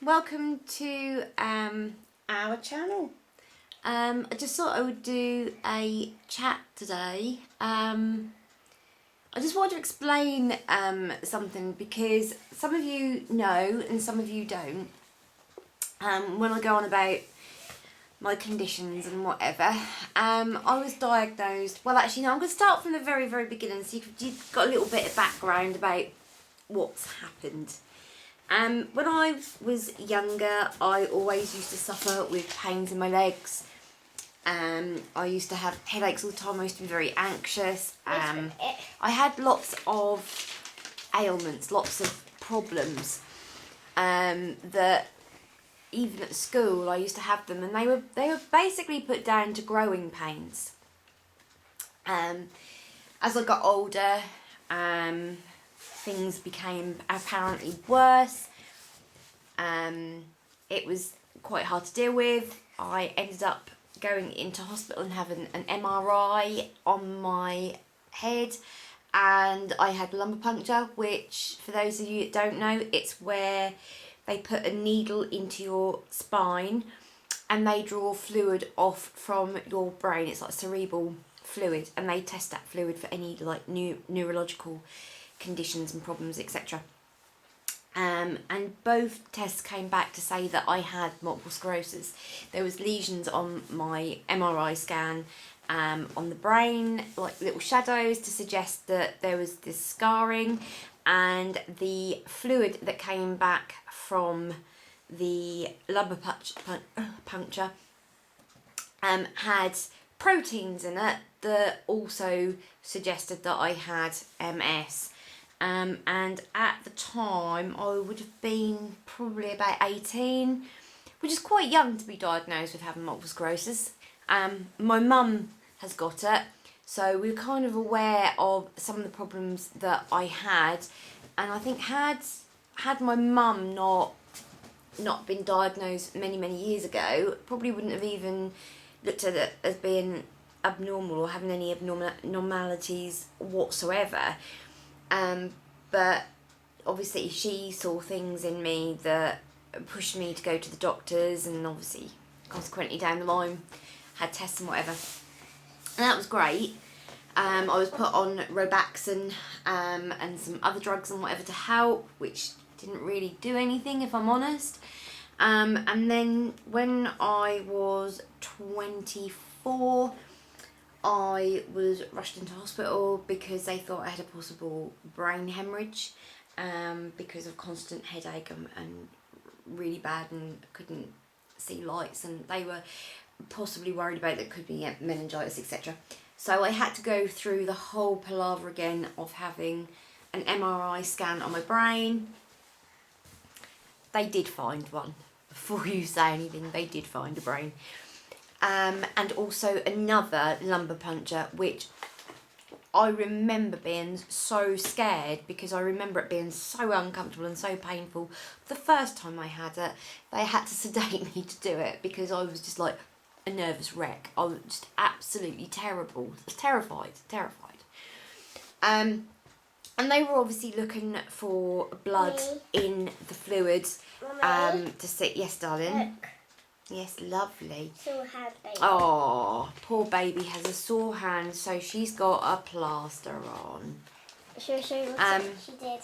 welcome to our channel. I just thought I would do a chat today. I just wanted to explain something because some of you know and some of you don't. When I go on about my conditions and whatever, I was diagnosed, well actually no, I'm going to start from the very, very beginning so you've got a little bit of background about what's happened. When I was younger, I always used to suffer with pains in my legs. I used to have headaches all the time. I used to be very anxious. I had lots of ailments, lots of problems that even at school I used to have them, and they were basically put down to growing pains. As I got older, things became apparently worse. It was quite hard to deal with. I ended up going into hospital and having an MRI on my head, and I had lumbar puncture, which for those of you that don't know, it's where they put a needle into your spine and they draw fluid off from your brain. It's like cerebral fluid, and they test that fluid for any like neurological conditions and problems, etc. And both tests came back to say that I had multiple sclerosis. There was lesions on my MRI scan on the brain, like little shadows to suggest that there was this scarring, and the fluid that came back from the lumbar puncture had proteins in it that also suggested that I had MS. And at the time I would have been probably about 18, which is quite young to be diagnosed with having multiple sclerosis. My mum has got it, so we were kind of aware of some of the problems that I had, and I think had my mum not been diagnosed many years ago, probably wouldn't have even looked at it as being abnormal or having any abnormalities whatsoever. But obviously she saw things in me that pushed me to go to the doctors, and obviously consequently down the line had tests and whatever, and that was great. I was put on Robaxin and some other drugs and whatever to help, which didn't really do anything if I'm honest. And then when I was 24, I was rushed into hospital because they thought I had a possible brain hemorrhage because of constant headache and really bad, and couldn't see lights, and they were possibly worried about that could be meningitis, etc. So I had to go through the whole palaver again of having an MRI scan on my brain. They did find one. Before you say anything, they did find a brain. And also another lumbar puncture, which I remember being so scared because I remember it being so uncomfortable and so painful. The first time I had it, they had to sedate me to do it because I was just like a nervous wreck. I was just absolutely terrified. And they were obviously looking for blood in the fluids to see. Yes, darling. Look. Yes, lovely. Sore hand, baby. Oh, poor baby has a sore hand, so she's got a plaster on. Show what she did.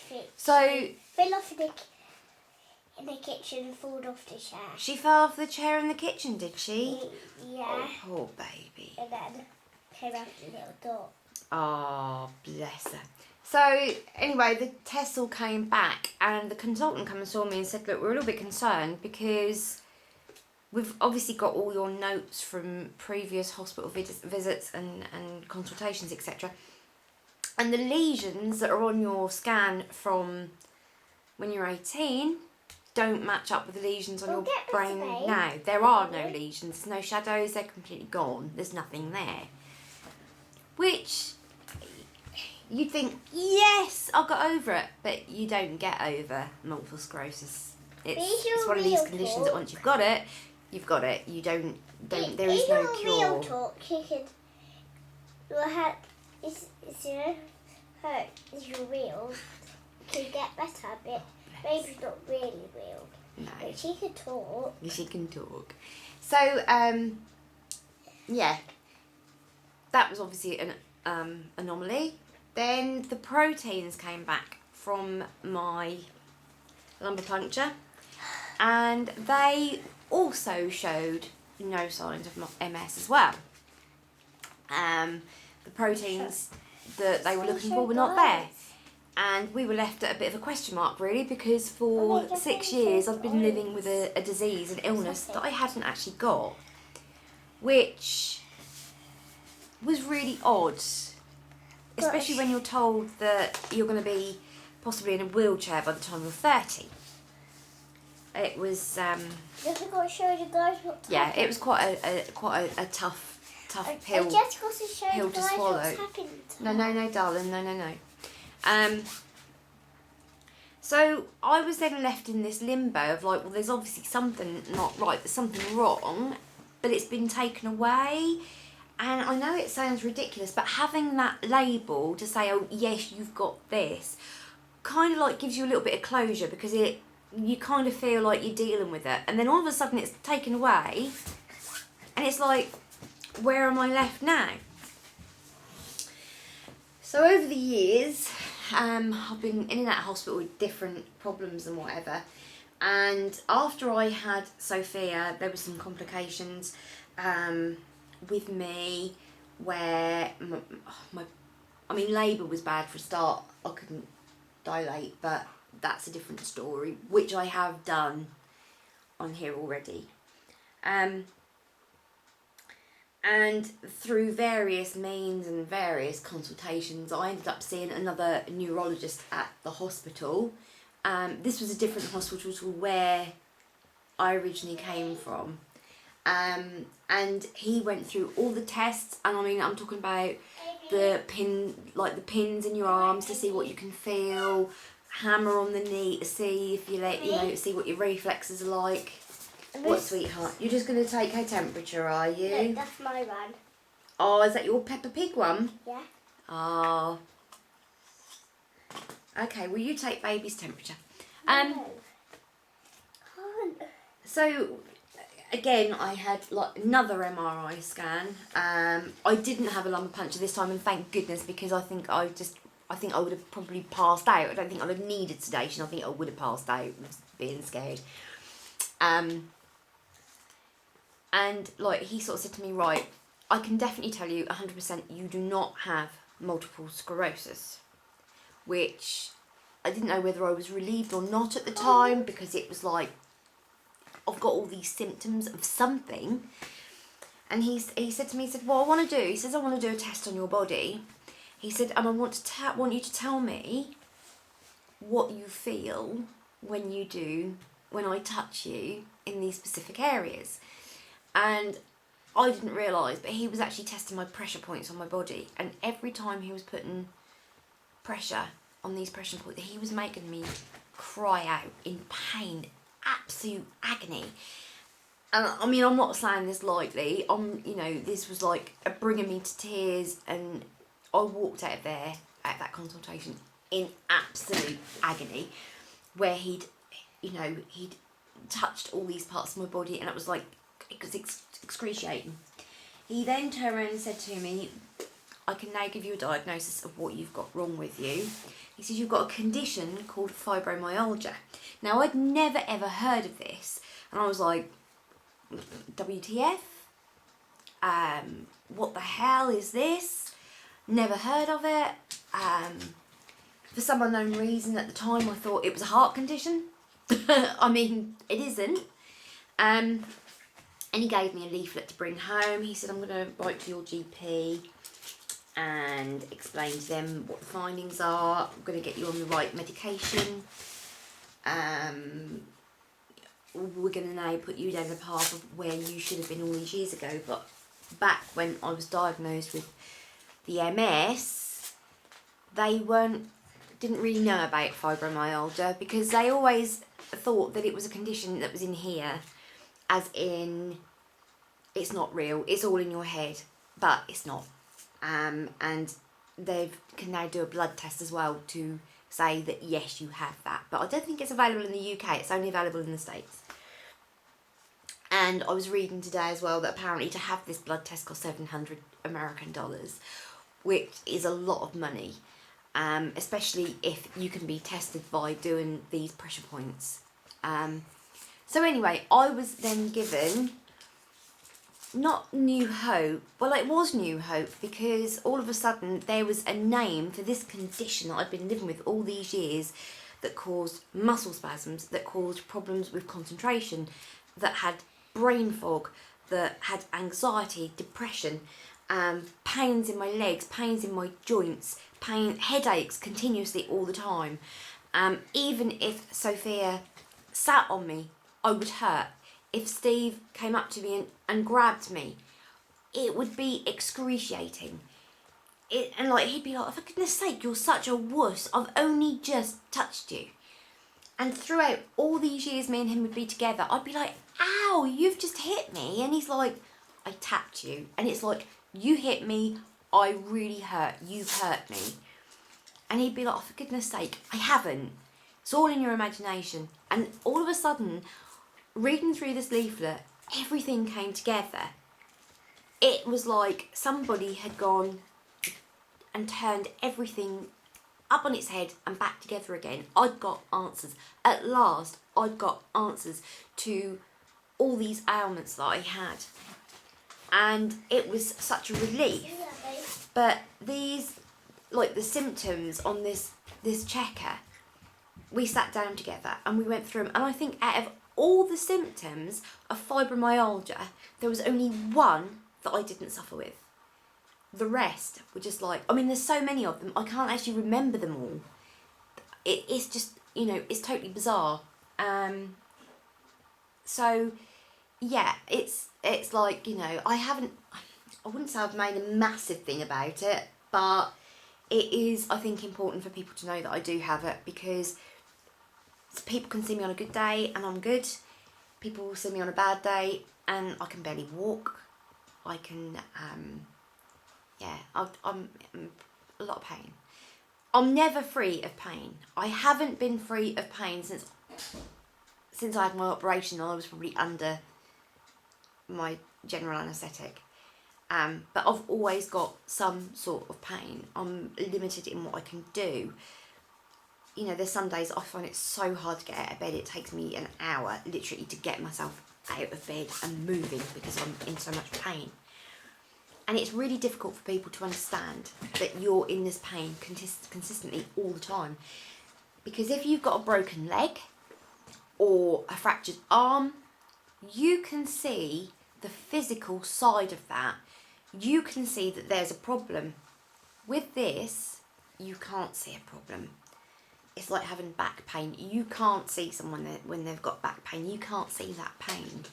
She fell off in the kitchen and fall off the chair. She fell off the chair in the kitchen, did she? Yeah. Oh, poor baby. And then came out the little dot. Oh, bless her. So, anyway, the tests all came back, and the consultant came and saw me and said, look, we're a little bit concerned because we've obviously got all your notes from previous hospital visits and consultations, etc. And the lesions that are on your scan from when you're 18 don't match up with the lesions on your brain now. There are no lesions, no shadows, they're completely gone. There's nothing there. Which you'd think, yes, I'll get over it, but you don't get over multiple sclerosis. It's one of these conditions that once you've got it, you've got it. You don't. There is no cure. Real talk, you can. Your head is hurt. Is your real. Can get better a bit. Baby's not really real. No. But she can talk. She can talk. So, yeah. That was obviously an anomaly. Then the proteins came back from my lumbar puncture, and they also showed no signs of MS as well. The proteins that they were looking for were not there. And we were left at a bit of a question mark, really, because for 6 years I've been living with a disease, an illness that I hadn't actually got, which was really odd, especially when you're told that you're going to be possibly in a wheelchair by the time you're 30. It was Just got to show you guys what yeah, it was quite a tough pill I just got to show pill you to guys swallow. what's happened. No, darling, no. So I was then left in this limbo of like, well, there's obviously something not right, there's something wrong, but it's been taken away. And I know it sounds ridiculous, but having that label to say, oh, yes, you've got this, kind of like gives you a little bit of closure, because you kind of feel like you're dealing with it. And then all of a sudden it's taken away, and it's like, where am I left now? So over the years, I've been in and out of hospital with different problems and whatever. And after I had Sophia, there were some complications with me where labour was bad for a start. I couldn't dilate, but that's a different story, which I have done on here already. And through various means and various consultations, I ended up seeing another neurologist at the hospital. This was a different hospital to where I originally came from. And he went through all the tests, and I'm talking about the pins in your arms to see what you can feel, hammer on the knee to see if see what your reflexes are like. What, sweetheart? You're just going to take her temperature, are you? No, that's my one. Oh, is that your Peppa Pig one? Yeah. Oh. Okay, well, you take baby's temperature. No. So, again, I had another MRI scan. I didn't have a lumbar puncture this time, and thank goodness, because I think I would have probably passed out. I don't think I would have needed sedation. I think I would have passed out, being scared. And he sort of said to me, right, I can definitely tell you 100% you do not have multiple sclerosis, which I didn't know whether I was relieved or not at the time, because it was like, I've got all these symptoms of something. And he said to me, what I want to do, he says, I want to do a test on your body. He said, and I want you to tell me what you feel when I touch you in these specific areas. And I didn't realise, but he was actually testing my pressure points on my body. And every time he was putting pressure on these pressure points, he was making me cry out in pain, absolute agony. And I'm not saying this lightly. This was like bringing me to tears, and I walked out of there at that consultation in absolute agony, where he'd touched all these parts of my body, and it was like, it was excruciating. He then turned around and said to me, I can now give you a diagnosis of what you've got wrong with you. He says, you've got a condition called fibromyalgia. Now, I'd never ever heard of this, and I was like, WTF? What the hell is this? Never heard of it. For some unknown reason, at the time I thought it was a heart condition. It isn't. And he gave me a leaflet to bring home. He said, I'm going to write to your GP and explain to them what the findings are. I'm going to get you on the right medication. We're going to now put you down the path of where you should have been all these years ago. But back when I was diagnosed with the MS, they didn't really know about fibromyalgia, because they always thought that it was a condition that was in here, as in, it's not real, it's all in your head, but it's not. And they can now do a blood test as well to say that yes, you have that. But I don't think it's available in the UK. It's only available in the States. And I was reading today as well that apparently to have this blood test costs $700 American, which is a lot of money, especially if you can be tested by doing these pressure points. So anyway, I was then given, not new hope, well it was new hope, because all of a sudden there was a name for this condition that I'd been living with all these years that caused muscle spasms, that caused problems with concentration, that had brain fog, that had anxiety, depression, pains in my legs, pains in my joints, headaches continuously all the time. Even if Sophia sat on me, I would hurt. If Steve came up to me and grabbed me, it would be excruciating. And like he'd be like, oh, for goodness sake, you're such a wuss. I've only just touched you. And throughout all these years me and him would be together, I'd be like, ow, you've just hit me. And he's like, I tapped you. And it's like, you hit me, I really hurt, you've hurt me. And he'd be like, oh, for goodness sake, I haven't. It's all in your imagination. And all of a sudden, reading through this leaflet, everything came together. It was like somebody had gone and turned everything up on its head and back together again. I'd got answers. At last, I'd got answers to all these ailments that I had. And it was such a relief. But these, like the symptoms on this checker, we sat down together and we went through them. And I think out of all the symptoms of fibromyalgia, there was only one that I didn't suffer with. The rest were just like, I mean, there's so many of them, I can't actually remember them all. It's just, you know, it's totally bizarre. So, yeah, it's like, you know, I wouldn't say I've made a massive thing about it, but it is, I think, important for people to know that I do have it, because people can see me on a good day and I'm good. People will see me on a bad day and I can barely walk. I can, I'm in a lot of pain. I'm never free of pain. I haven't been free of pain since I had my operation. I was probably under my general anaesthetic. But I've always got some sort of pain. I'm limited in what I can do. You know, there's some days I find it so hard to get out of bed. It takes me an hour, literally, to get myself out of bed and moving because I'm in so much pain. And it's really difficult for people to understand that you're in this pain consistently all the time. Because if you've got a broken leg or a fractured arm, you can see the physical side of that. You can see that there's a problem. With this, you can't see a problem. It's like having back pain. You can't see someone when they've got back pain. You can't see that pain.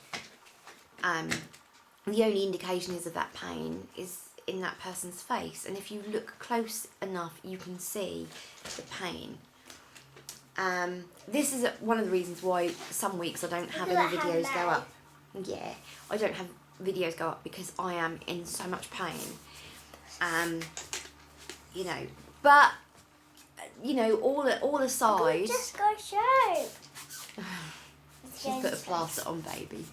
The only indication of that pain is in that person's face. And if you look close enough, you can see the pain. This is one of the reasons why some weeks I don't have any videos go up. Yeah, I don't have videos go up because I am in so much pain. You know, but you know, all aside. Just go show. She's put a plaster on, baby.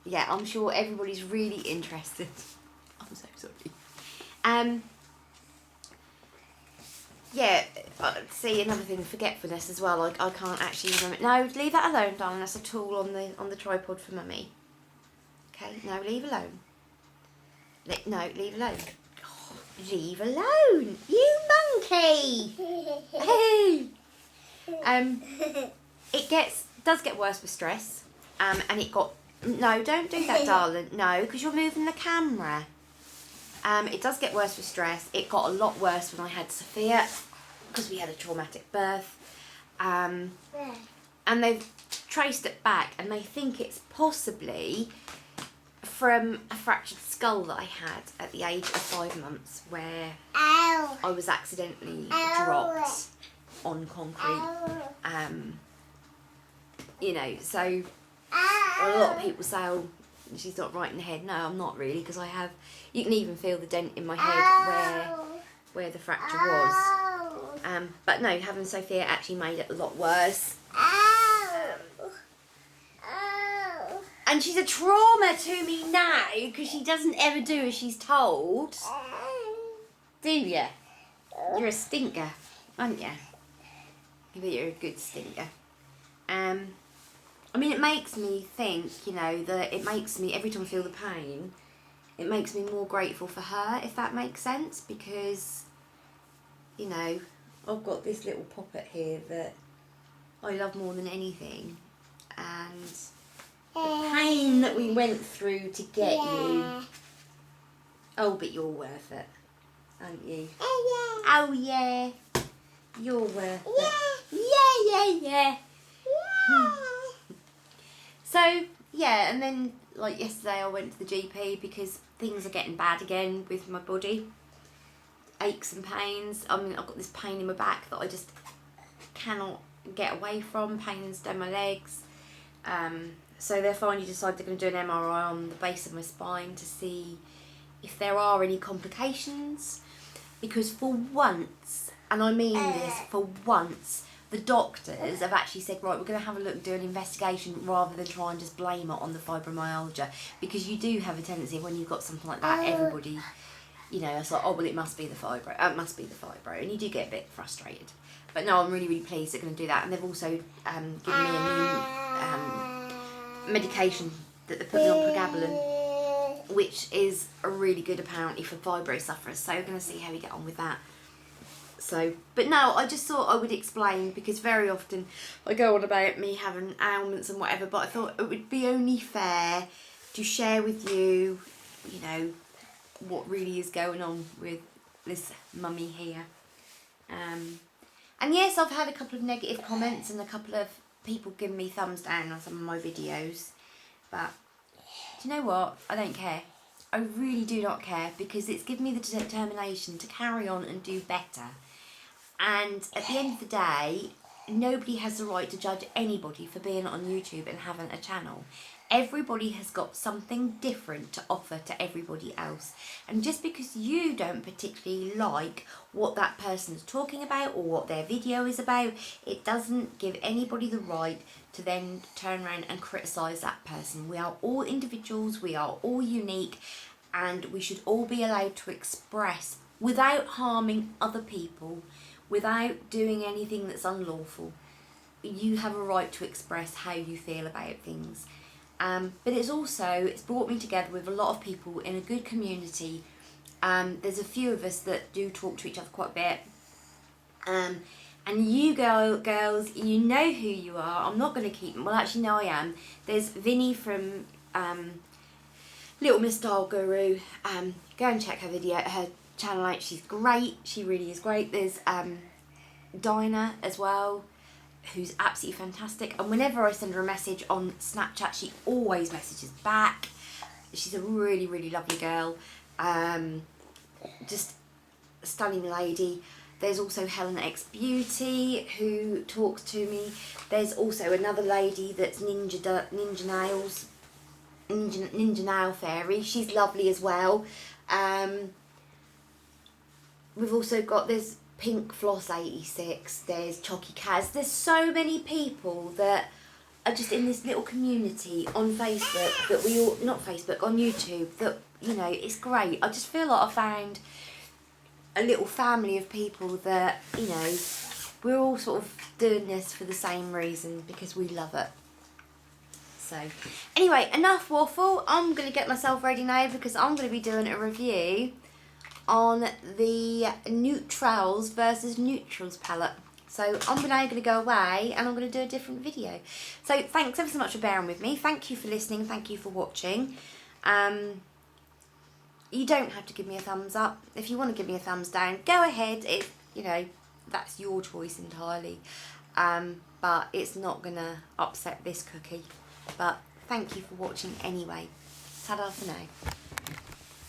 Yeah, I'm sure everybody's really interested. I'm so sorry. Yeah, see, another thing, forgetfulness as well. I can't actually remember. No, leave that alone, darling. That's a tool on the tripod for mummy. Okay, no, leave alone. No, leave alone. Oh, leave alone, you monkey. Hey. It does get worse with stress. And it got. No, don't do that, darling. No, because you're moving the camera. It does get worse with stress. It got a lot worse when I had Sophia because we had a traumatic birth. And they've traced it back and they think it's possibly from a fractured skull that I had at the age of 5 months where I was accidentally dropped on concrete. You know, so a lot of people say, oh, she's not right in the head. No, I'm not really, because you can even feel the dent in my head where the fracture was. But no, having Sophia actually made it a lot worse. And she's a trauma to me now because she doesn't ever do as she's told. Do you? You're a stinker, aren't you? I bet you're a good stinker. I mean, it makes me think, you know, that it makes me, every time I feel the pain, it makes me more grateful for her, if that makes sense, because, you know, I've got this little poppet here that I love more than anything, and the pain that we went through to get you, oh, but you're worth it, aren't you? Oh, yeah, you're worth it. Yeah. So, yeah, and then, like, yesterday I went to the GP because things are getting bad again with my body. Aches and pains. I mean, I've got this pain in my back that I just cannot get away from, pains down my legs. So they finally decided they're going to do an MRI on the base of my spine to see if there are any complications. Because for once, and I mean this, for once, the doctors have actually said, right, we're going to have a look, do an investigation rather than try and just blame it on the fibromyalgia. Because you do have a tendency when you've got something like that, everybody, you know, it's like, oh, well, it must be the fibro. It must be the fibro. And you do get a bit frustrated. But no, I'm really, really pleased they're going to do that. And they've also given me a new medication that they're putting on pregabalin, which is really good apparently for fibro sufferers. So we're going to see how we get on with that. So, but no, I just thought I would explain because very often I go on about me having ailments and whatever, but I thought it would be only fair to share with you, you know, what really is going on with this mummy here. And yes, I've had a couple of negative comments and a couple of people giving me thumbs down on some of my videos, but do you know what? I don't care. I really do not care because it's given me the determination to carry on and do better. And at the end of the day, nobody has the right to judge anybody for being on YouTube and having a channel. Everybody has got something different to offer to everybody else. And just because you don't particularly like what that person's talking about or what their video is about, it doesn't give anybody the right to then turn around and criticise that person. We are all individuals, we are all unique, and we should all be allowed to express without harming other people, without doing anything that's unlawful. You have a right to express how you feel about things. But it's brought me together with a lot of people in a good community. There's a few of us that do talk to each other quite a bit. And you girls, you know who you are. I'm not going to keep them. Well, actually, no, I am. There's Vinny from Little Miss Style Guru. Go and check her channel out. She's great. She really is great. There's Dinah as well, who's absolutely fantastic. And whenever I send her a message on Snapchat, she always messages back. She's a really, really lovely girl. Just a stunning lady. There's also Helen X Beauty who talks to me. There's also another lady that's Ninja Nail Fairy. She's lovely as well. We've also got, there's Pink Floss 86, there's Chocky Kaz. There's so many people that are just in this little community on Facebook that we all, not Facebook, on YouTube, that, you know, it's great. I just feel like I found a little family of people that, you know, we're all sort of doing this for the same reason, because we love it. So, anyway, enough waffle. I'm going to get myself ready now because I'm going to be doing a review on the Neutrals versus Neutrals palette. So I'm now going to go away and I'm going to do a different video. So thanks ever so much for bearing with me. Thank you for listening. Thank you for watching. You don't have to give me a thumbs up. If you want to give me a thumbs down, go ahead. It, you know, that's your choice entirely. But it's not going to upset this cookie. But thank you for watching anyway. Ta-da for now.